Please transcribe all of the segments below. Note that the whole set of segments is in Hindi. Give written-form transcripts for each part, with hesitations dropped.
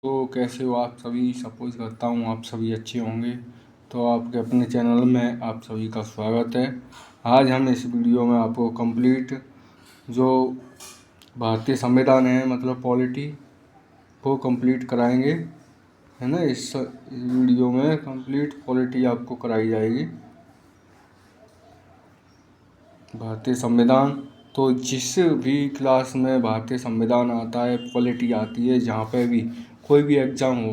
तो कैसे हो आप सभी। सपोज करता हूँ आप सभी अच्छे होंगे। तो आपके अपने चैनल में आप सभी का स्वागत है। आज हम इस वीडियो में आपको कंप्लीट जो भारतीय संविधान है मतलब पॉलिटी वो कंप्लीट कराएंगे, है ना। इस वीडियो में कंप्लीट पॉलिटी आपको कराई जाएगी। भारतीय संविधान, तो जिस भी क्लास में भारतीय संविधान आता है, पॉलिटी आती है, जहाँ पे भी कोई भी एग्ज़ाम हो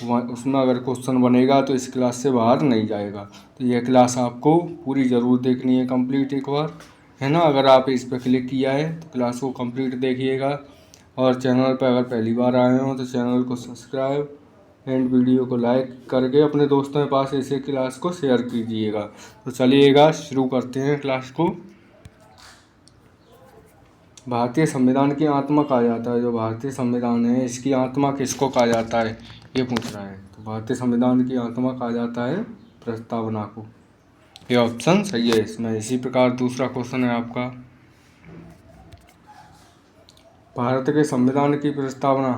वहाँ उसमें अगर क्वेश्चन बनेगा तो इस क्लास से बाहर नहीं जाएगा। तो यह क्लास आपको पूरी ज़रूर देखनी है कंप्लीट एक बार, है ना। अगर आप इस पर क्लिक किया है तो क्लास को कंप्लीट देखिएगा। और चैनल पर अगर पहली बार आए हो तो चैनल को सब्सक्राइब एंड वीडियो को लाइक करके अपने दोस्तों के पास इसे क्लास को शेयर कीजिएगा। तो चलिएगा शुरू करते हैं क्लास को। भारतीय संविधान की आत्मा कहा जाता है। जो भारतीय संविधान है इसकी आत्मा किसको कहा जाता है ये पूछ रहा है। तो भारतीय संविधान की आत्मा कहा जाता है प्रस्तावना को। ये ऑप्शन सही है इसमें। इसी प्रकार दूसरा क्वेश्चन है आपका, भारत के संविधान की प्रस्तावना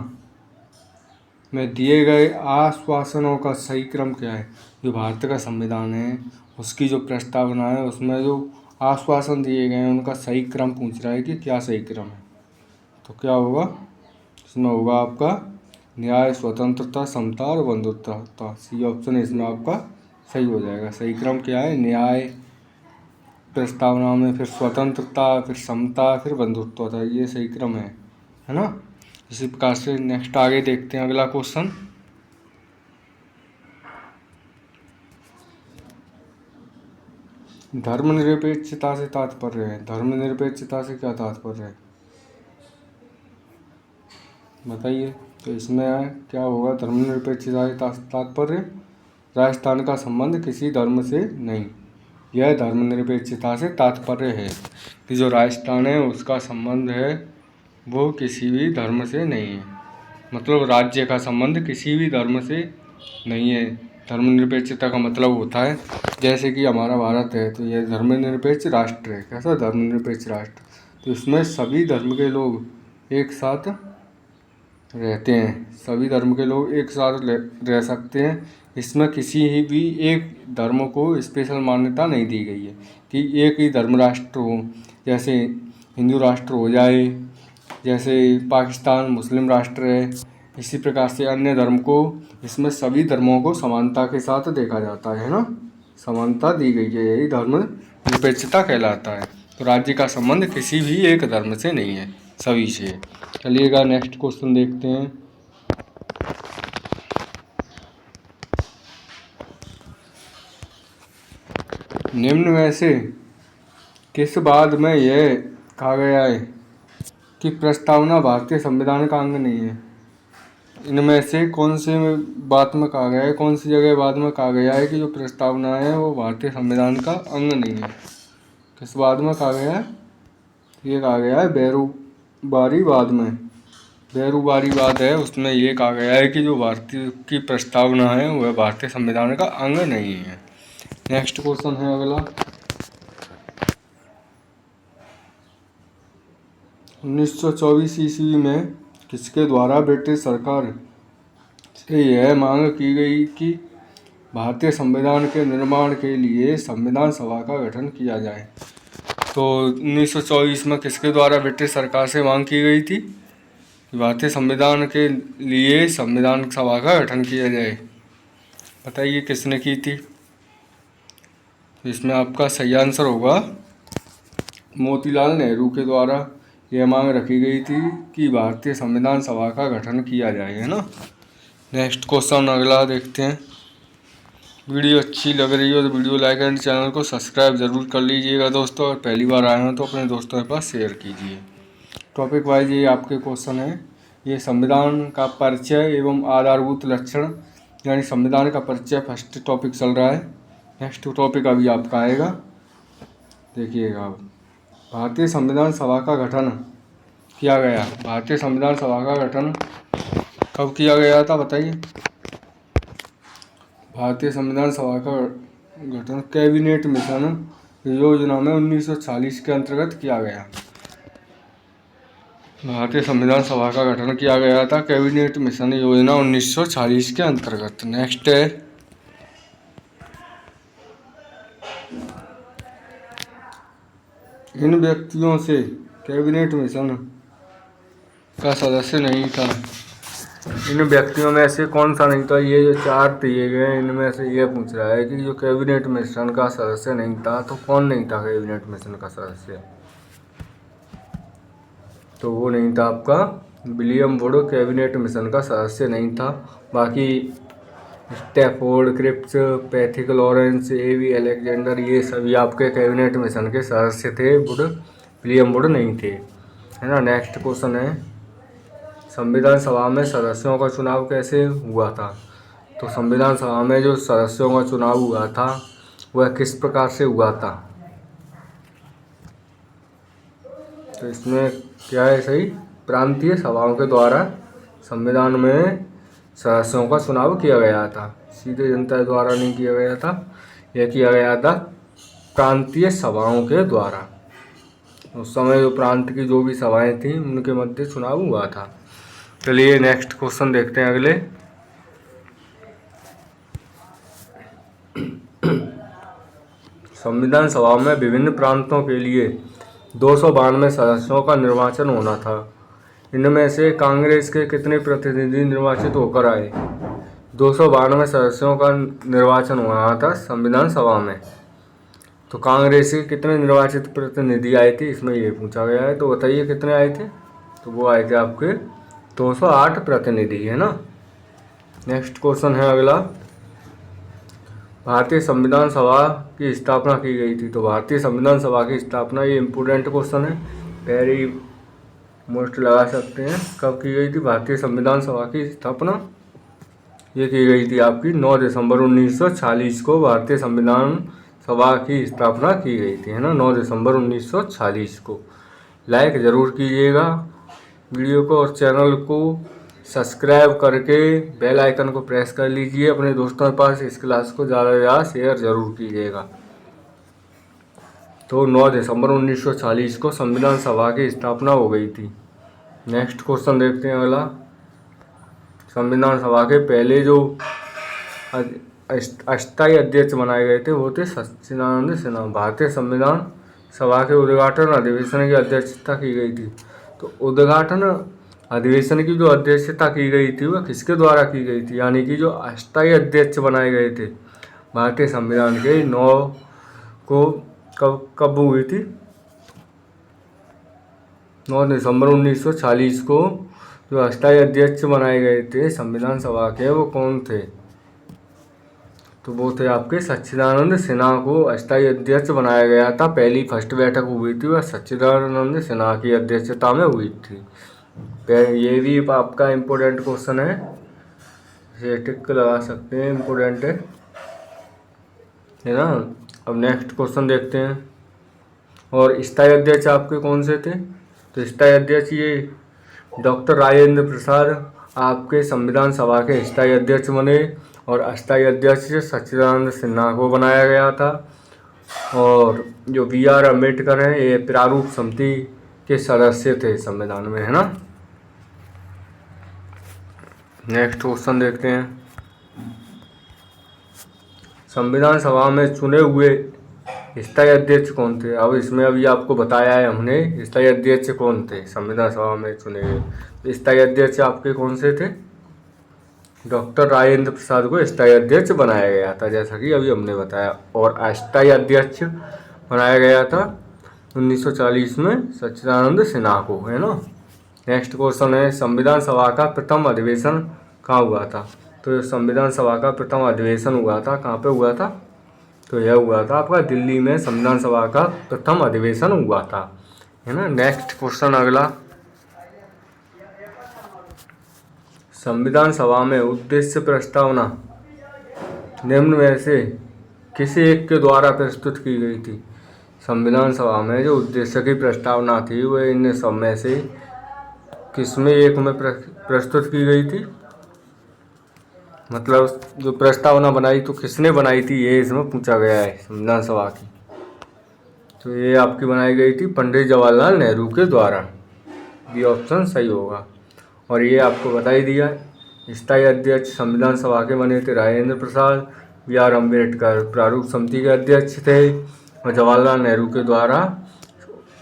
में दिए गए आश्वासनों का सही क्रम क्या है। जो भारत का संविधान है उसकी जो प्रस्तावना है उसमें जो आश्वासन दिए गए हैं उनका सही क्रम पूछ रहा है कि क्या सही क्रम है। तो क्या होगा इसमें, होगा आपका न्याय, स्वतंत्रता, समता और बंधुत्वता। सी ऑप्शन इसमें आपका सही हो जाएगा। सही क्रम क्या है, न्याय, प्रस्तावना में फिर स्वतंत्रता, फिर समता, फिर बंधुत्वता, ये सही क्रम है ना। इसी प्रकार से नेक्स्ट आगे देखते हैं अगला क्वेश्चन। धर्मनिरपेक्षता से तात्पर्य है। धर्मनिरपेक्षता से क्या तात्पर्य है बताइए। तो इसमें क्या होगा, धर्मनिरपेक्षता से तात्पर्य राजस्थान का संबंध किसी धर्म से नहीं। यह धर्मनिरपेक्षता से तात्पर्य है कि जो राजस्थान है उसका संबंध है वो किसी भी धर्म से नहीं है। मतलब राज्य का संबंध किसी भी धर्म से नहीं है। धर्मनिरपेक्षता का मतलब होता है जैसे कि हमारा भारत है तो यह धर्मनिरपेक्ष राष्ट्र है। कैसा धर्मनिरपेक्ष राष्ट्र, तो इसमें सभी धर्म के लोग एक साथ रहते हैं। सभी धर्म के लोग एक साथ रह सकते हैं। इसमें किसी ही भी एक धर्म को स्पेशल मान्यता नहीं दी गई है कि एक ही धर्म राष्ट्र हो। जैसे हिंदू राष्ट्र हो जाए, जैसे पाकिस्तान मुस्लिम राष्ट्र है, इसी प्रकार से अन्य धर्म को, इसमें सभी धर्मों को समानता के साथ देखा जाता है ना। समानता दी गई है, यही धर्म निरपेक्षता कहलाता है। तो राज्य का संबंध किसी भी एक धर्म से नहीं है, सभी से है। चलिएगा नेक्स्ट क्वेश्चन देखते हैं। निम्न में से किस बाद में यह कहा गया है कि प्रस्तावना भारतीय संविधान का अंग नहीं है। इनमें से कौन से बात में कहा गया है, कौन सी जगह बाद में कहा गया है कि जो प्रस्तावना है वो भारतीय संविधान का अंग नहीं है। किस बाद में कहा गया है, ये कहा गया है बैरूबारी बाद में। बैरूबारी बाद है उसमें ये कहा गया है कि जो भारतीय की प्रस्तावना है वह भारतीय संविधान का अंग नहीं है। नेक्स्ट क्वेश्चन है अगला, 1924 ईस्वी में किसके द्वारा ब्रिटिश सरकार से यह मांग की गई कि भारतीय संविधान के निर्माण के लिए संविधान सभा का गठन किया जाए। तो 1924 में किसके द्वारा ब्रिटिश सरकार से मांग की गई थी कि भारतीय संविधान के लिए संविधान सभा का गठन किया जाए। बताइए किसने की थी। तो इसमें आपका सही आंसर होगा मोतीलाल नेहरू के द्वारा यह मांग रखी गई थी कि भारतीय संविधान सभा का गठन किया जाए, है ना। नेक्स्ट क्वेश्चन अगला देखते हैं। वीडियो अच्छी लग रही हो तो वीडियो लाइक एंड चैनल को सब्सक्राइब ज़रूर कर लीजिएगा दोस्तों। और पहली बार आए हो तो अपने दोस्तों के पास शेयर कीजिए। टॉपिक वाइज ये आपके क्वेश्चन है। ये संविधान का परिचय एवं आधारभूत लक्षण, यानी संविधान का परिचय फर्स्ट टॉपिक चल रहा है। नेक्स्ट टॉपिक अभी आपका आएगा, देखिएगा। भारतीय संविधान सभा का गठन किया गया। भारतीय संविधान सभा का गठन कब किया गया था बताइए। भारतीय संविधान सभा का गठन कैबिनेट मिशन योजना में 1940 के अंतर्गत किया गया। भारतीय संविधान सभा का गठन किया गया था कैबिनेट मिशन योजना 1940 के अंतर्गत। नेक्स्ट है, इन व्यक्तियों से कैबिनेट मिशन का सदस्य नहीं था। इन व्यक्तियों में से कौन सा नहीं था? ये जो चार दिए गए हैं इनमें से ये पूछ रहा है कि जो कैबिनेट मिशन का सदस्य नहीं था, तो कौन नहीं था कैबिनेट मिशन का सदस्य? तो वो नहीं था आपका विलियम वुड, कैबिनेट मिशन का सदस्य नहीं था। बाकी स्टैफोर्ड क्रिप्स, पैथिक लॉरेंस, एवी अलेक्जेंडर, ये सभी आपके कैबिनेट मिशन के सदस्य थे। विलियम वुड नहीं थे, है ना। नेक्स्ट क्वेश्चन है, संविधान सभा में सदस्यों का चुनाव कैसे हुआ था? तो संविधान सभा में जो सदस्यों का चुनाव हुआ था वह किस प्रकार से हुआ था? तो इसमें क्या है सही? प्रांतीय सभाओं के द्वारा संविधान में सदस्यों का चुनाव किया गया था, सीधे जनता द्वारा नहीं किया गया था। यह किया गया था प्रांतीय सभाओं के द्वारा। उस समय जो प्रांत की जो भी सभाएं थीं उनके मध्य चुनाव हुआ था। चलिए नेक्स्ट क्वेश्चन देखते हैं अगले। संविधान सभा में विभिन्न प्रांतों के लिए 292 सदस्यों का निर्वाचन होना था। इनमें से कांग्रेस के कितने प्रतिनिधि निर्वाचित होकर आए? 292 सदस्यों का निर्वाचन होना था संविधान सभा में, तो कांग्रेस के कितने निर्वाचित प्रतिनिधि आए थे इसमें ये पूछा गया है। तो बताइए कितने आए थे? तो वो आए थे आपके 208 प्रतिनिधि, है ना। नेक्स्ट क्वेश्चन है अगला, भारतीय संविधान सभा की स्थापना की गई थी। तो भारतीय संविधान सभा की स्थापना, ये इम्पोर्टेंट क्वेश्चन है, वेरी मोस्ट लगा सकते हैं। कब की गई थी भारतीय संविधान सभा की स्थापना? ये की गई थी आपकी 9 दिसंबर 1940 को भारतीय संविधान सभा की स्थापना की गई थी, है ना। 9 दिसंबर 1940 को। लाइक ज़रूर कीजिएगा वीडियो को और चैनल को सब्सक्राइब करके बेल आइकन को प्रेस कर लीजिए। अपने दोस्तों के पास इस क्लास को ज़्यादा से ज़्यादा शेयर ज़रूर कीजिएगा। तो 9 दिसंबर 1940 को संविधान सभा की स्थापना हो गई थी। नेक्स्ट क्वेश्चन देखते हैं अगला, संविधान सभा के पहले जो अस्थायी अध्यक्ष बनाए गए थे वो थे सच्चिदानंद सिन्हा। भारतीय संविधान सभा के उद्घाटन अधिवेशन की अध्यक्षता की गई थी। तो उद्घाटन अधिवेशन की जो अध्यक्षता की गई थी वह किसके द्वारा की गई थी? यानी कि जो अस्थायी अध्यक्ष बनाए गए थे भारतीय संविधान के 9 को कब हुई थी? 9 दिसंबर 1940 को जो अस्थायी अध्यक्ष बनाए गए थे संविधान सभा के वो कौन थे? तो वो थे आपके सच्चिदानंद सिन्हा को अस्थायी अध्यक्ष बनाया गया था। पहली फर्स्ट बैठक हुई थी वह सच्चिदानंद सिन्हा की अध्यक्षता में हुई थी। ये भी आपका इम्पोर्टेंट क्वेश्चन है, ये टिक लगा सकते हैं, इम्पोर्टेंट है ना। अब नेक्स्ट क्वेश्चन देखते हैं, और स्थायी अध्यक्ष आपके कौन से थे? तो स्थायी अध्यक्ष ये डॉक्टर राजेंद्र प्रसाद आपके संविधान सभा के स्थायी अध्यक्ष बने, और अस्थायी अध्यक्ष सच्चिदानंद सिन्हा को बनाया गया था। और जो BR अम्बेडकर हैं ये प्रारूप समिति के सदस्य थे संविधान में, है ना। नेक्स्ट क्वेश्चन देखते हैं, संविधान सभा में चुने हुए स्थायी अध्यक्ष कौन थे? अब इसमें अभी आपको बताया है हमने स्थायी अध्यक्ष कौन थे संविधान सभा में चुने हुए। स्थायी अध्यक्ष आपके कौन से थे? डॉक्टर राजेंद्र प्रसाद को स्थायी अध्यक्ष बनाया गया था, जैसा कि अभी हमने बताया। और अस्थायी अध्यक्ष बनाया गया था 1940 में सच्चिदानंद सिन्हा को, है ना। नेक्स्ट क्वेश्चन है, संविधान सभा का प्रथम अधिवेशन कहाँ हुआ था? तो संविधान सभा का प्रथम अधिवेशन हुआ था, कहाँ पे हुआ था? तो यह हुआ था आपका दिल्ली में संविधान सभा का प्रथम अधिवेशन हुआ था, है ना। नेक्स्ट क्वेश्चन अगला, संविधान सभा में उद्देश्य प्रस्तावना निम्न में से किसी एक के द्वारा प्रस्तुत की गई थी? संविधान सभा में जो उद्देश्य की प्रस्तावना थी वह इन सब में से किसमें एक में प्रस्तुत की गई थी? मतलब जो प्रस्तावना बनाई तो किसने बनाई थी, ये इसमें पूछा गया है संविधान सभा की। तो ये आपकी बनाई गई थी पंडित जवाहरलाल नेहरू के द्वारा। बी ऑप्शन सही होगा। और ये आपको बता ही दिया, स्थायी अध्यक्ष संविधान सभा के बने थे राजेंद्र प्रसाद। बी आर अम्बेडकर प्रारूप समिति के अध्यक्ष थे। और जवाहरलाल नेहरू के द्वारा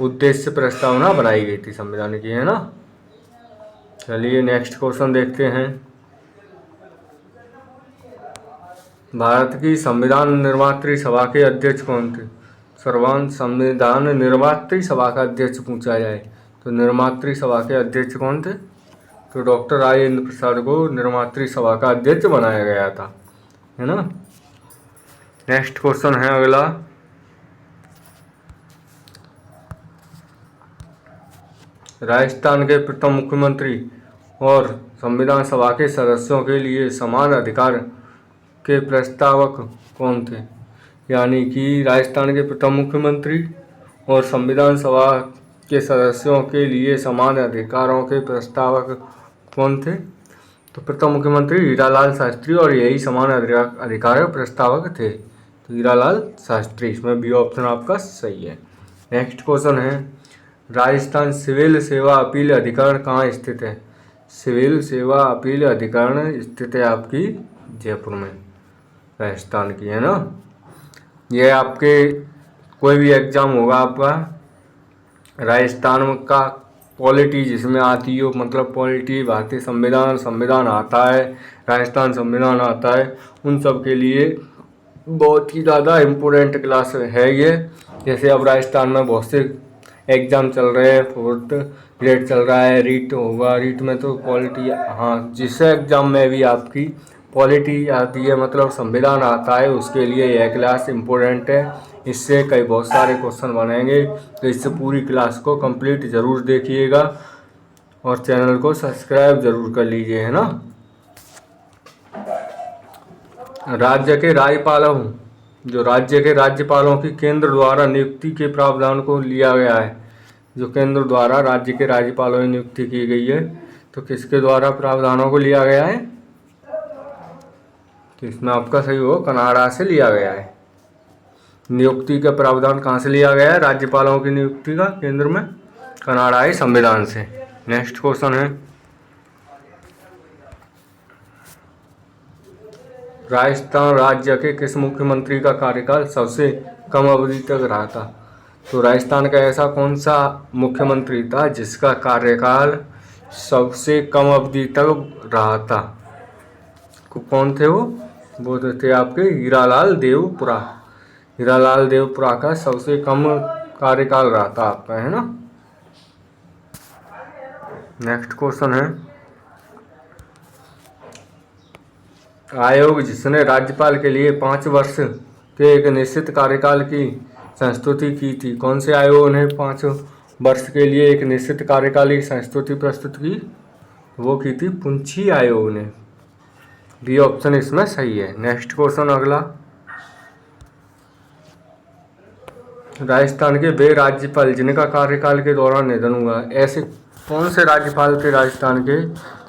उद्देश्य प्रस्तावना बनाई गई थी संविधान की, है ना। चलिए नेक्स्ट क्वेश्चन देखते हैं। भारत की संविधान निर्मात्री सभा के अध्यक्ष कौन थे? संविधान निर्मात्री सभा का अध्यक्ष पूछा जाए तो निर्मात्री सभा के अध्यक्ष कौन थे? तो डॉक्टर राजेंद्र प्रसाद को निर्मात्री सभा का अध्यक्ष बनाया गया था, है ना। नेक्स्ट क्वेश्चन है अगला। राजस्थान के प्रथम मुख्यमंत्री और संविधान सभा के सदस्यों के लिए समान अधिकार के प्रस्तावक कौन थे? यानी कि राजस्थान के प्रथम मुख्यमंत्री और संविधान सभा के सदस्यों के लिए समान अधिकारों के प्रस्तावक कौन थे? तो प्रथम मुख्यमंत्री हीरालाल शास्त्री, और यही समान अधिकार प्रस्तावक थे, तो हीरालाल शास्त्री। इसमें बी ऑप्शन आपका सही है। नेक्स्ट क्वेश्चन है, राजस्थान सिविल सेवा अपील अधिकरण कहाँ स्थित है? सिविल सेवा अपील अधिकरण स्थित है आपकी जयपुर में, राजस्थान की, है ना। यह आपके कोई भी एग्जाम होगा आपका राजस्थान का, पॉलिटी जिसमें आती हो, मतलब पॉलिटी, भारतीय संविधान आता है, राजस्थान संविधान आता है, उन सब के लिए बहुत ही ज़्यादा इम्पोर्टेंट क्लास है ये। जैसे अब राजस्थान में बहुत से एग्ज़ाम चल रहे हैं, 4th ग्रेड चल रहा है, रीट होगा, रीट में तो पॉलिटी, हाँ, जिस एग्ज़ाम में भी आपकी पॉलिटी आती है, मतलब संविधान आता है, उसके लिए यह क्लास इम्पोर्टेंट है। इससे कई बहुत सारे क्वेश्चन बनेंगे, तो इससे पूरी क्लास को कंप्लीट ज़रूर देखिएगा और चैनल को सब्सक्राइब ज़रूर कर लीजिए, है ना। राज्य के राज्यपालों, जो राज्य के राज्यपालों की केंद्र द्वारा नियुक्ति के प्रावधान को लिया गया है, जो केंद्र द्वारा राज्य के राज्यपालों की नियुक्ति की गई है, तो किसके द्वारा प्रावधानों को लिया गया है? तो इसमें आपका सही हो, कनाडा से लिया गया है। नियुक्ति का प्रावधान कहाँ से लिया गया है? राज्यपालों की नियुक्ति का केंद्र में कनाडाई संविधान से। नेक्स्ट क्वेश्चन है, राजस्थान राज्य के किस मुख्यमंत्री का कार्यकाल सबसे कम अवधि तक रहा था? तो राजस्थान का ऐसा कौन सा मुख्यमंत्री था जिसका कार्यकाल सबसे कम अवधि तक रहा था? कौन थे वो थे आपके हीरालाल देवपुरा। हीरालाल देवपुरा का सबसे कम कार्यकाल रहा था आपका, है ना। नेक्स्ट क्वेश्चन है, आयोग जिसने राज्यपाल के लिए 5 वर्ष के एक निश्चित कार्यकाल की संस्तुति की थी, कौन से आयोग ने 5 वर्ष के लिए एक निश्चित कार्यकाल की संस्तुति प्रस्तुत की? वो की थी पुंछी आयोग ने। बी ऑप्शन इसमें सही है। नेक्स्ट क्वेश्चन अगला, राजस्थान के वे राज्यपाल जिनका कार्यकाल के दौरान निधन हुआ, ऐसे कौन से राज्यपाल थे राजस्थान के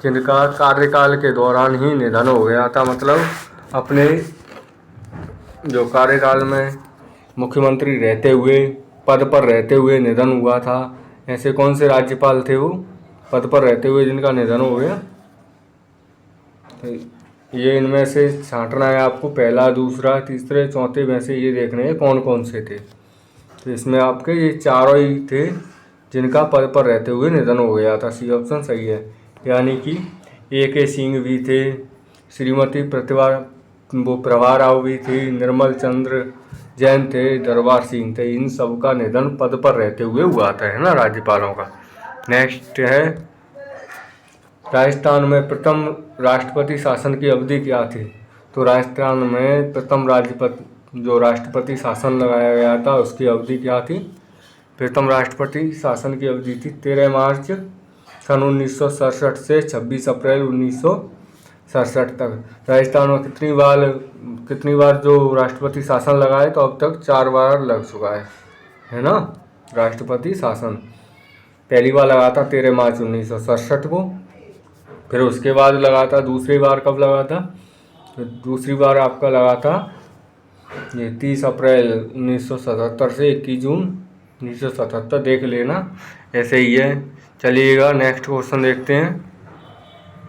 जिनका कार्यकाल के दौरान ही निधन हो गया था? मतलब अपने जो कार्यकाल में मुख्यमंत्री रहते हुए, पद पर रहते हुए निधन हुआ था, ऐसे कौन से राज्यपाल थे वो पद पर रहते हुए जिनका निधन हो गया? तो ये इनमें से छांटना है आपको, पहला, दूसरा, तीसरे, चौथे में से ये देखने हैं कौन कौन से थे। तो इसमें आपके ये चारों ही थे जिनका पद पर रहते हुए निधन हो गया था। सी ऑप्शन सही है। यानी कि A.K. सिंह भी थे, श्रीमती प्रभा राव भी थी, निर्मल चंद्र जैन थे, दरबार सिंह थे। इन सब का निधन पद पर रहते हुए हुआ था, है ना, राज्यपालों का। नेक्स्ट है, राजस्थान में प्रथम राष्ट्रपति शासन की अवधि क्या थी? तो राजस्थान में प्रथम जो राष्ट्रपति शासन लगाया गया था उसकी अवधि क्या थी? प्रथम राष्ट्रपति शासन की अवधि थी 13 मार्च सन 1967 से 26 अप्रैल 1967 तक। राजस्थान में कितनी बार जो राष्ट्रपति शासन लगा है? तो अब तक 4 बार लग चुका है ना, राष्ट्रपति शासन। पहली बार लगा था 13 मार्च 1967 को, फिर उसके बाद लगा था, दूसरी बार कब लगा था? तो दूसरी बार आपका लगा था ये 30 अप्रैल 1977 से 21 जून 1977, देख लेना, ऐसे ही है। चलिएगा नेक्स्ट क्वेश्चन देखते हैं।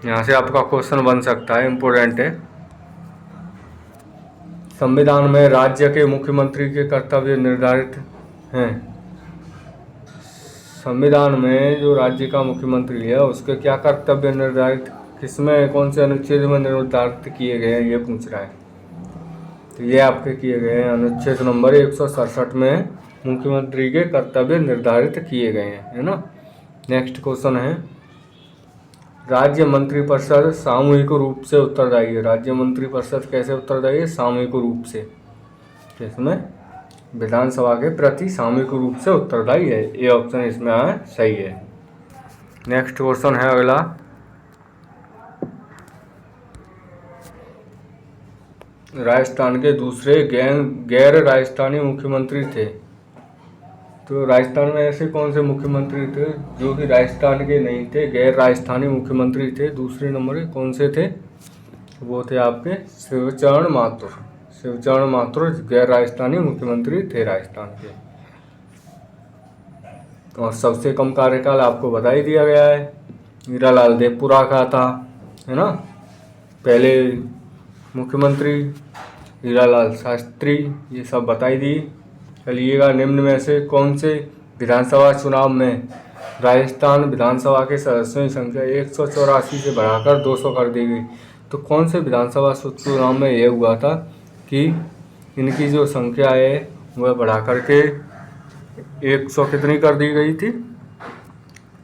यहाँ से आपका क्वेश्चन बन सकता है, इम्पोर्टेंट है। संविधान में राज्य के मुख्यमंत्री के कर्तव्य निर्धारित हैं। संविधान में जो राज्य का मुख्यमंत्री है उसके क्या कर्तव्य निर्धारित, किसमें, कौन से अनुच्छेद में निर्धारित किए गए हैं, ये पूछ रहा है। तो ये आपके किए गए हैं अनुच्छेद नंबर 167 में मुख्यमंत्री के कर्तव्य निर्धारित किए गए हैं, है ना। नेक्स्ट क्वेश्चन है, राज्य मंत्रिपरिषद सामूहिक रूप से उत्तरदायी है। राज्य मंत्रिपरिषद कैसे उत्तरदायी है? सामूहिक रूप से, इसमें विधानसभा के प्रति सामूहिक रूप से उत्तरदायी है। ये ऑप्शन इसमें आया सही है। नेक्स्ट क्वेश्चन है अगला, राजस्थान के दूसरे गैर राजस्थानी मुख्यमंत्री थे। तो राजस्थान में ऐसे कौन से मुख्यमंत्री थे जो कि राजस्थान के नहीं थे, गैर राजस्थानी मुख्यमंत्री थे? दूसरे नंबर कौन से थे? वो थे आपके शिवचरण माथुर। शिवचरण माथुर गैर राजस्थानी मुख्यमंत्री थे राजस्थान के। और सबसे कम कार्यकाल आपको बता ही दिया गया है, हीरालाल देवपुरा का था, है ना। पहले मुख्यमंत्री हीरालाल शास्त्री, ये सब बताई दी। चलिएगा, निम्न में से कौन से विधानसभा चुनाव में राजस्थान विधानसभा के सदस्यों की संख्या 184 से बढ़ाकर 200 कर दी गई? तो कौन से विधानसभा चुनाव में यह हुआ था कि इनकी जो संख्या है वह बढ़ा करके 100 कितनी कर दी गई थी?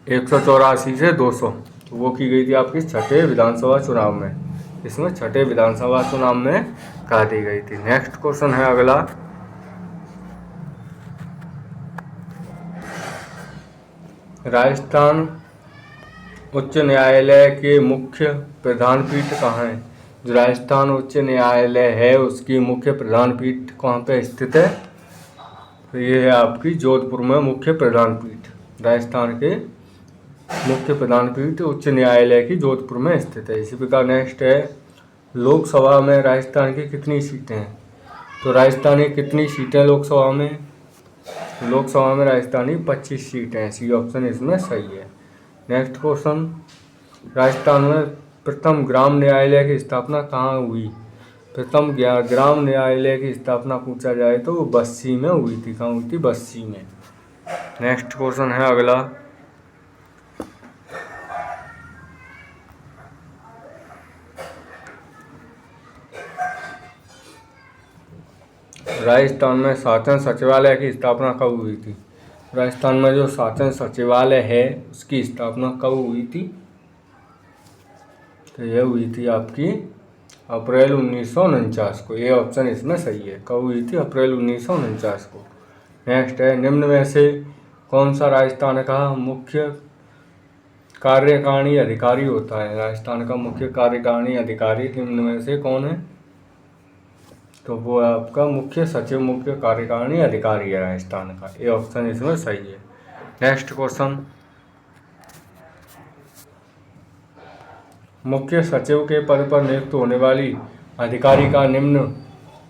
184 से 200। तो वो की गई थी आपकी छठे विधानसभा चुनाव में। इसमें छठे विधानसभा चुनाव में कहा दी गई थी। नेक्स्ट क्वेश्चन है अगला, राजस्थान उच्च न्यायालय के मुख्य प्रधान पीठ कहाँ है? जो राजस्थान उच्च न्यायालय है उसकी मुख्य प्रधान पीठ कहाँ पे स्थित है? तो ये है आपकी जोधपुर में मुख्य प्रधान पीठ। राजस्थान के मुख्य प्रधान पीठ उच्च न्यायालय की जोधपुर में स्थित है। इसी प्रकार नेक्स्ट है, लोकसभा में राजस्थान की कितनी सीटें हैं? तो राजस्थान की कितनी सीटें लोकसभा में? लोकसभा में राजस्थानी 25 सीटें हैं। सी ऑप्शन इसमें सही है। नेक्स्ट क्वेश्चन, राजस्थान में प्रथम ग्राम न्यायालय की स्थापना कहाँ हुई? प्रथम ग्राम न्यायालय की स्थापना पूछा जाए तो वो बस्सी में हुई थी। कहाँ हुई थी? बस्सी में। नेक्स्ट क्वेश्चन है अगला, राजस्थान में शासन सचिवालय की स्थापना कब हुई थी? राजस्थान में जो शासन सचिवालय है उसकी स्थापना कब हुई थी? तो यह हुई थी आपकी अप्रैल 1949 को। ये ऑप्शन इसमें सही है। कब हुई थी? अप्रैल 1949 को। नेक्स्ट है, निम्न में से कौन सा राजस्थान का मुख्य कार्यकारिणी अधिकारी होता है? राजस्थान का मुख्य कार्यकारिणी अधिकारी निम्न में से कौन है? तो वो आपका मुख्य सचिव मुख्य कार्यकारिणी अधिकारी है राजस्थान का। ये ऑप्शन इसमें सही है। नेक्स्ट क्वेश्चन, मुख्य सचिव के पद पर नियुक्त होने वाली अधिकारी का निम्न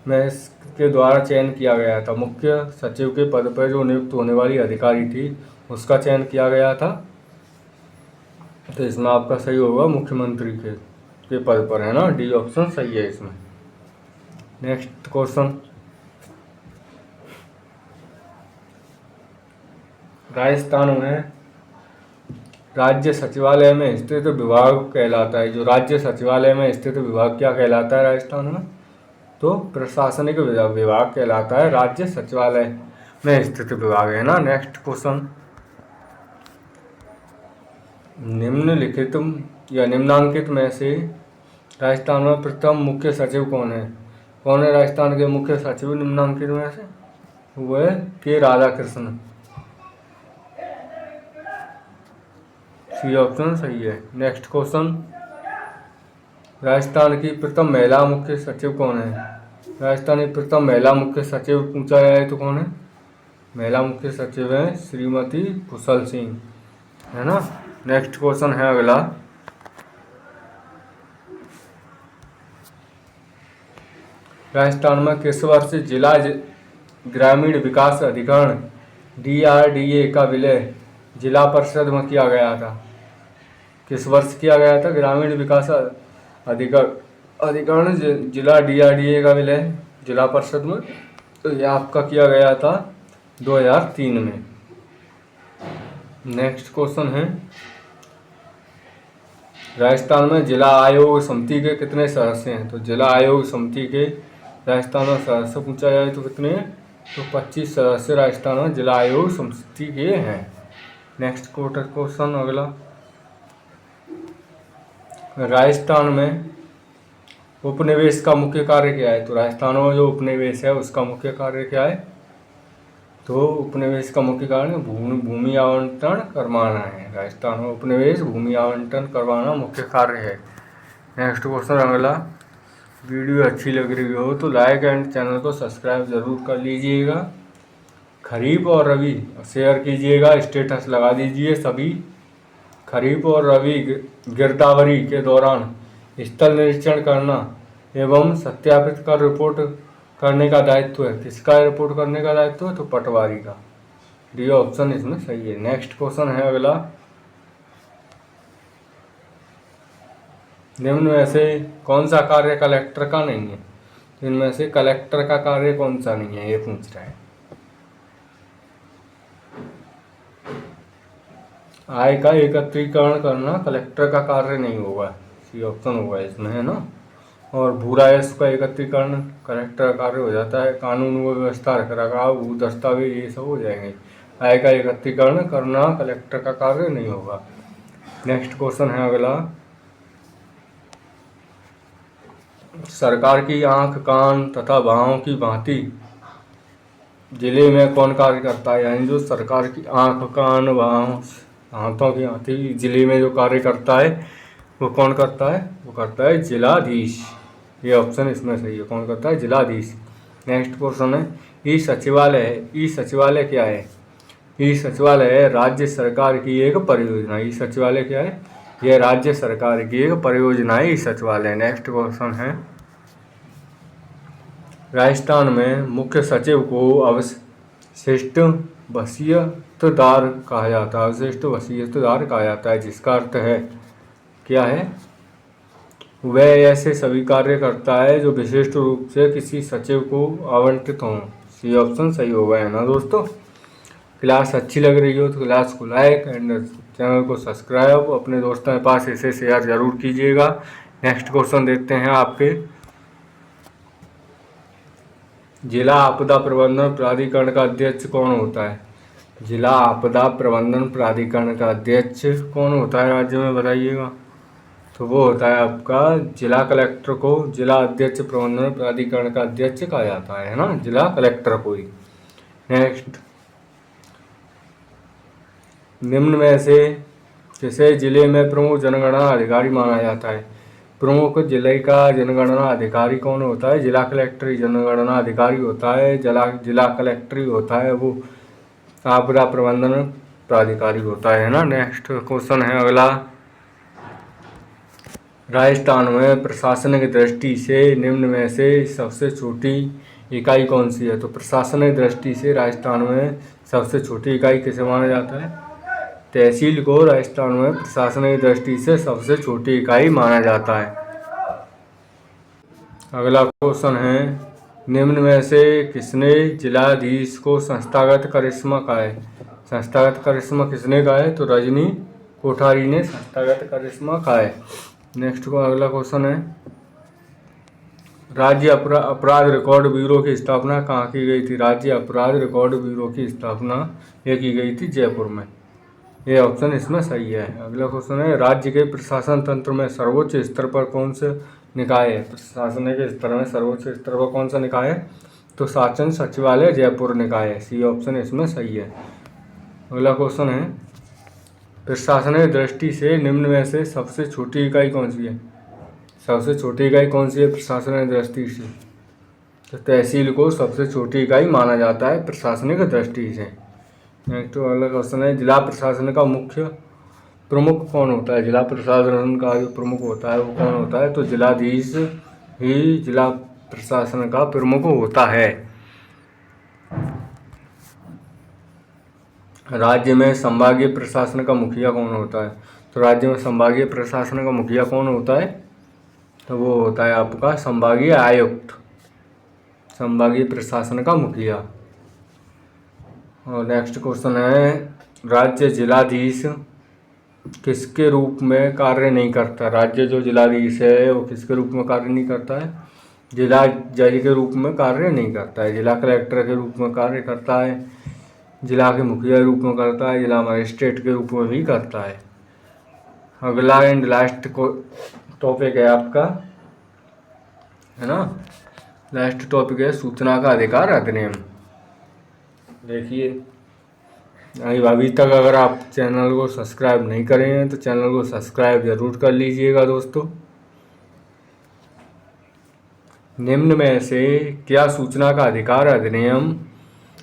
में के द्वारा चयन किया गया था। मुख्य सचिव के पद पर जो नियुक्त होने वाली अधिकारी थी उसका चयन किया गया था। तो इसमें आपका सही होगा मुख्यमंत्री के पद पर, है ना। डी ऑप्शन सही है इसमें। नेक्स्ट क्वेश्चन, राजस्थान में राज्य सचिवालय में स्थित विभाग कहलाता है। जो राज्य सचिवालय में स्थित विभाग क्या कहलाता है राजस्थान में? तो प्रशासनिक विभाग कहलाता है। राज्य सचिवालय में स्थित विभाग, है ना। नेक्स्ट क्वेश्चन, निम्नलिखित या निम्नांकित में से राजस्थान में प्रथम मुख्य सचिव कौन है? कौन है राजस्थान के मुख्य सचिव निम्नांकित में से? वो है के राधाकृष्णन। सी ऑप्शन सही है। नेक्स्ट क्वेश्चन, राजस्थान की प्रथम महिला मुख्य सचिव कौन है? राजस्थान की प्रथम महिला मुख्य सचिव पूछा जाए तो कौन है? महिला मुख्य सचिव है श्रीमती कुशल सिंह, है ना। नेक्स्ट क्वेश्चन है अगला, राजस्थान में किस वर्ष जिला ग्रामीण विकास अधिकरण DRDA का विलय जिला परिषद में किया गया था? किस वर्ष किया गया था? ग्रामीण विकास अधिकरण जिला DRDA का विलय जिला परिषद में, तो यह आपका किया गया था 2003 में। नेक्स्ट क्वेश्चन है, राजस्थान में जिला आयोग समिति के कितने सदस्य हैं? तो जिला आयोग समिति के राजस्थान में सदस्य पूछा जाए तो कितने? तो 25 सदस्य राजस्थान में जिला आयोग समिति के हैं। नेक्स्ट क्वेश्चन अगला, राजस्थान में उपनिवेश का मुख्य कार्य क्या है? तो राजस्थान में जो उपनिवेश है उसका मुख्य कार्य क्या है? तो उपनिवेश का मुख्य कार्य भूमि आवंटन करवाना है। राजस्थान में उपनिवेश भूमि आवंटन करवाना मुख्य कार्य है। नेक्स्ट क्वेश्चन अगला, वीडियो अच्छी लग रही हो तो लाइक एंड चैनल को सब्सक्राइब जरूर कर लीजिएगा। खरीफ और रबी शेयर कीजिएगा, स्टेटस लगा दीजिए सभी। खरीफ और रबी गिरदावरी के दौरान स्थल निरीक्षण करना एवं सत्यापित कर रिपोर्ट करने का दायित्व है। किसका रिपोर्ट करने का दायित्व है? तो पटवारी का। डी ऑप्शन इसमें सही है। नेक्स्ट क्वेश्चन है अगला, निम्न में से कौन सा कार्य कलेक्टर का नहीं है? इनमें से कलेक्टर का कार्य कौन सा नहीं है, ये पूछ रहा है। आय का एकत्रीकरण करना कलेक्टर का कार्य नहीं होगा, सी ऑप्शन होगा इसमें, है ना। और भू राजस्व का एकत्रीकरण कलेक्टर का कार्य हो जाता है। कानून व व्यवस्था रखरखाव भू दस्तावेज ये सब हो जाएंगे। आय का एकत्रीकरण करना कलेक्टर का कार्य नहीं होगा। नेक्स्ट क्वेश्चन है अगला, सरकार की आंख कान तथा बाहों की भांति जिले में कौन कार्य करता है? यानी जो सरकार की आंख कान बाहों हाथों की भांति जिले में जो कार्य करता है वो कौन करता है? वो करता है जिलाधीश। ये ऑप्शन इसमें सही है। कौन करता है? जिलाधीश। नेक्स्ट क्वेश्चन है, ई सचिवालय है। ई सचिवालय क्या है? ई सचिवालय है राज्य सरकार की एक परियोजना। ई सचिवालय क्या है? यह राज्य सरकार की एक परियोजना है, ई सचिवालय। नेक्स्ट क्वेश्चन है, राजस्थान में मुख्य सचिव को अवशिष्ट वसीयतदार कहा जाता है। अवशिष्ट वसीयतदार कहा जाता है, जिसका अर्थ है क्या है? वह ऐसे सभी कार्य करता है जो विशिष्ट रूप से किसी सचिव को आवंटित हों। सी ऑप्शन सही होगा, है ना दोस्तों। क्लास अच्छी लग रही हो तो क्लास को लाइक एंड चैनल को सब्सक्राइब, अपने दोस्तों के पास इसे शेयर जरूर कीजिएगा। नेक्स्ट क्वेश्चन देखते हैं आपके, जिला आपदा प्रबंधन प्राधिकरण का अध्यक्ष कौन होता है? जिला आपदा प्रबंधन प्राधिकरण का अध्यक्ष कौन होता है राज्य में, बताइएगा। तो वो होता है आपका जिला कलेक्टर को जिला अध्यक्ष प्रबंधन प्राधिकरण का अध्यक्ष कहा जाता है ना, जिला कलेक्टर को ही। नेक्स्ट, निम्न में से किसे जिले में प्रमुख जनगणना अधिकारी माना जाता है? प्रमुख जिले का जनगणना अधिकारी कौन होता है? जिला कलेक्टर ही जनगणना अधिकारी होता है। जिला कलेक्टर ही होता है वो आपदा प्रबंधन प्राधिकारी होता है ना। नेक्स्ट क्वेश्चन है अगला, राजस्थान में प्रशासनिक दृष्टि से निम्न में से सबसे छोटी इकाई कौन सी है? तो प्रशासनिक दृष्टि से राजस्थान में सबसे छोटी इकाई किसे माना जाता है? तहसील को राजस्थान में प्रशासनिक दृष्टि से सबसे छोटी इकाई माना जाता है। अगला क्वेश्चन है, निम्न में से किसने जिलाधीश को संस्थागत करिश्मा कहा है? संस्थागत करिश्मा किसने कहा है? तो रजनी कोठारी ने संस्थागत करिश्मा कहा है। नेक्स्ट को अगला क्वेश्चन है, राज्य अपराध रिकॉर्ड ब्यूरो की स्थापना कहाँ की गई थी? राज्य अपराध रिकॉर्ड ब्यूरो की स्थापना ये की गई थी जयपुर में। ये ऑप्शन इसमें सही है। अगला क्वेश्चन है, राज्य के प्रशासन तंत्र में सर्वोच्च स्तर पर कौन से निकाय है? प्रशासन के स्तर में सर्वोच्च स्तर पर कौन सा निकाय है? तो शासन सचिवालय जयपुर निकाय है। सी ऑप्शन इसमें सही है। अगला क्वेश्चन है, प्रशासनिक दृष्टि से निम्न में से सबसे छोटी इकाई कौन सी है? सबसे छोटी इकाई कौन सी है प्रशासनिक दृष्टि से? तो तहसील को सबसे छोटी इकाई माना जाता है प्रशासनिक दृष्टि से। नेक्स्ट अगला क्वेश्चन है, जिला प्रशासन का मुख्य प्रमुख कौन होता है? जिला प्रशासन का जो प्रमुख होता है वो कौन होता है? तो जिलाधीश ही जिला प्रशासन का प्रमुख होता है। राज्य में संभागीय प्रशासन का मुखिया कौन होता है? तो राज्य में संभागीय प्रशासन का मुखिया कौन होता है? तो वो होता है आपका संभागीय आयुक्त, संभागीय प्रशासन का मुखिया। और नेक्स्ट क्वेश्चन है, राज्य जिलाधीश किसके रूप में कार्य नहीं करता? राज्य जो जिलाधीश है वो किसके रूप में कार्य नहीं करता है? जिला जज के रूप में कार्य नहीं करता है, जिला कलेक्टर के रूप में कार्य करता है, जिला के मुखिया के रूप में करता है, जिला मजिस्ट्रेट के रूप में भी करता है। अगला एंड लास्ट टॉपिक है आपका, है ना, लास्ट टॉपिक है सूचना का अधिकार अधिनियम। देखिए, अभी तक अगर आप चैनल को सब्सक्राइब नहीं करे हैं तो चैनल को सब्सक्राइब जरूर कर लीजिएगा दोस्तों। निम्न में से क्या सूचना का अधिकार अधिनियम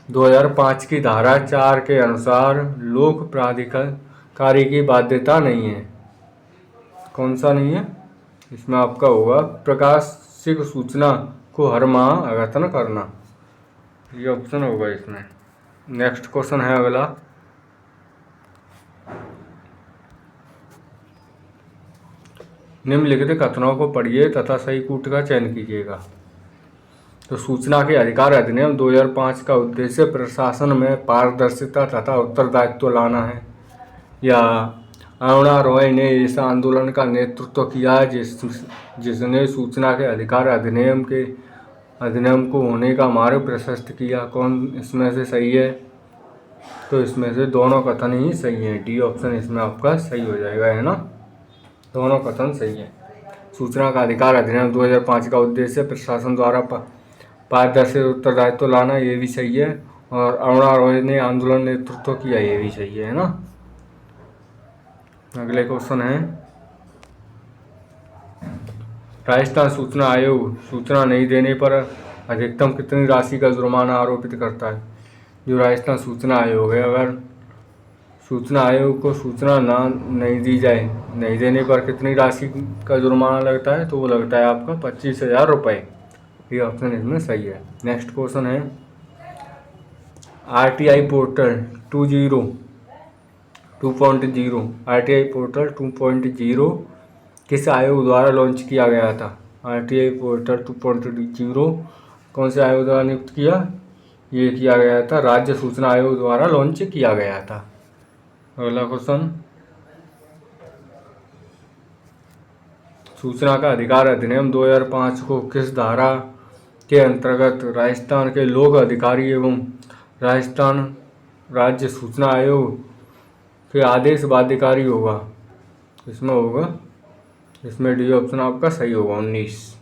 2005 की धारा 4 के अनुसार लोक प्राधिकारी की बाध्यता नहीं है? कौन सा नहीं है? इसमें आपका होगा प्रकाशिक सूचना को हर माह अद्यतन करना, ये ऑप्शन होगा इसमें। नेक्स्ट क्वेश्चन है अगला, निम्नलिखित कथनों को पढ़िए तथा सही कूट का चयन कीजिएगा। तो सूचना के अधिकार अधिनियम 2005 का उद्देश्य प्रशासन में पारदर्शिता तथा उत्तरदायित्व लाना है। या अरुणा रॉय ने इस आंदोलन का नेतृत्व किया जिसने सूचना के अधिकार अधिनियम को होने का मार्ग प्रशस्त किया। कौन इसमें से सही है? तो इसमें से दोनों कथन ही सही है, डी ऑप्शन इसमें आपका सही हो जाएगा, है ना, दोनों कथन सही है। सूचना का अधिकार अधिनियम 2005 का उद्देश्य प्रशासन द्वारा पारदर्शी उत्तरदायित्व लाना, ये भी सही है। और अरुणा रॉय ने आंदोलन नेतृत्व किया, ये भी सही है ना। अगले क्वेश्चन है, राजस्थान सूचना आयोग सूचना नहीं देने पर अधिकतम कितनी राशि का जुर्माना आरोपित करता है? जो राजस्थान सूचना आयोग है, अगर सूचना आयोग को सूचना नहीं दी जाए, नहीं देने पर कितनी राशि का जुर्माना लगता है? तो वो लगता है आपका 25,000 रुपये। ये ऑप्शन इसमें सही है। नेक्स्ट क्वेश्चन है, RTI पोर्टल 2.0 RTI पोर्टल 2.0 किस आयोग द्वारा लॉन्च किया गया था? RTI पोर्टल 2.0 कौन से आयोग द्वारा नियुक्त किया? ये किया गया था राज्य सूचना आयोग द्वारा लॉन्च किया गया था। अगला क्वेश्चन, सूचना का अधिकार अधिनियम 2005 को किस धारा के अंतर्गत राजस्थान के लोक अधिकारी एवं राजस्थान राज्य सूचना आयोग के आदेश बाध्यकारी होगा? इसमें होगा, इसमें डी ऑप्शन आपका सही होगा, 19।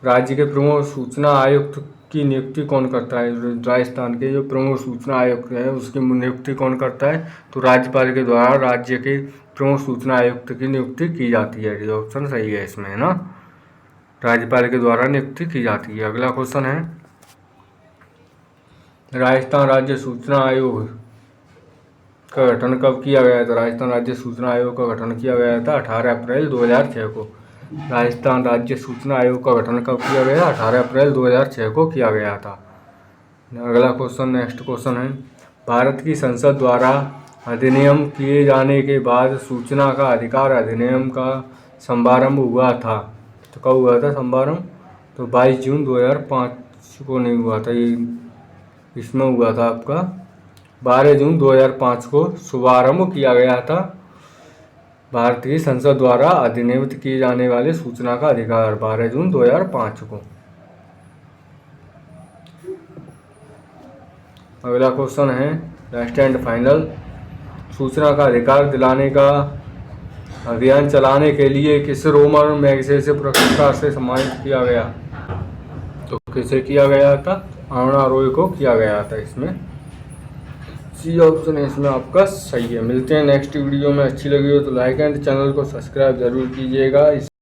राज्य के प्रमुख सूचना आयुक्त की नियुक्ति कौन करता है? राजस्थान के जो प्रमुख सूचना आयुक्त है उसकी नियुक्ति कौन करता है? तो राज्यपाल के द्वारा राज्य के प्रमुख सूचना आयुक्त की नियुक्ति की जाती है। ये ऑप्शन सही है इसमें, है ना, राज्यपाल के द्वारा नियुक्ति की जाती है। अगला क्वेश्चन है, राजस्थान राज्य सूचना आयोग का गठन कब किया गया था? राजस्थान राज्य सूचना आयोग का गठन किया गया था 18 अप्रैल 2006 को। राजस्थान राज्य सूचना आयोग का गठन कब किया गया? 18 अप्रैल 2006 को किया गया था। अगला क्वेश्चन, नेक्स्ट क्वेश्चन है, भारत की संसद द्वारा अधिनियम किए जाने के बाद सूचना का अधिकार अधिनियम का शुभारंभ हुआ था। तो कब हुआ था शुभारंभ? तो 22 जून 2005 को नहीं हुआ था, ये इसमें हुआ था आपका 12 जून 2005 को शुभारंभ किया गया था भारतीय संसद द्वारा अधिनियमित किए जाने वाले सूचना का अधिकार 12 जून 2005 को। अगला क्वेश्चन है, लास्ट एंड फाइनल, सूचना का अधिकार दिलाने का अभियान चलाने के लिए किस रोमन मैगसेसे पुरस्कार से सम्मानित किया गया? तो किसे किया गया था? अरुणा रॉय को किया गया था। इसमें सी ऑप्शन है इसमें आपका सही है। मिलते हैं नेक्स्ट वीडियो में। अच्छी लगी हो तो लाइक एंड चैनल को सब्सक्राइब जरूर कीजिएगा।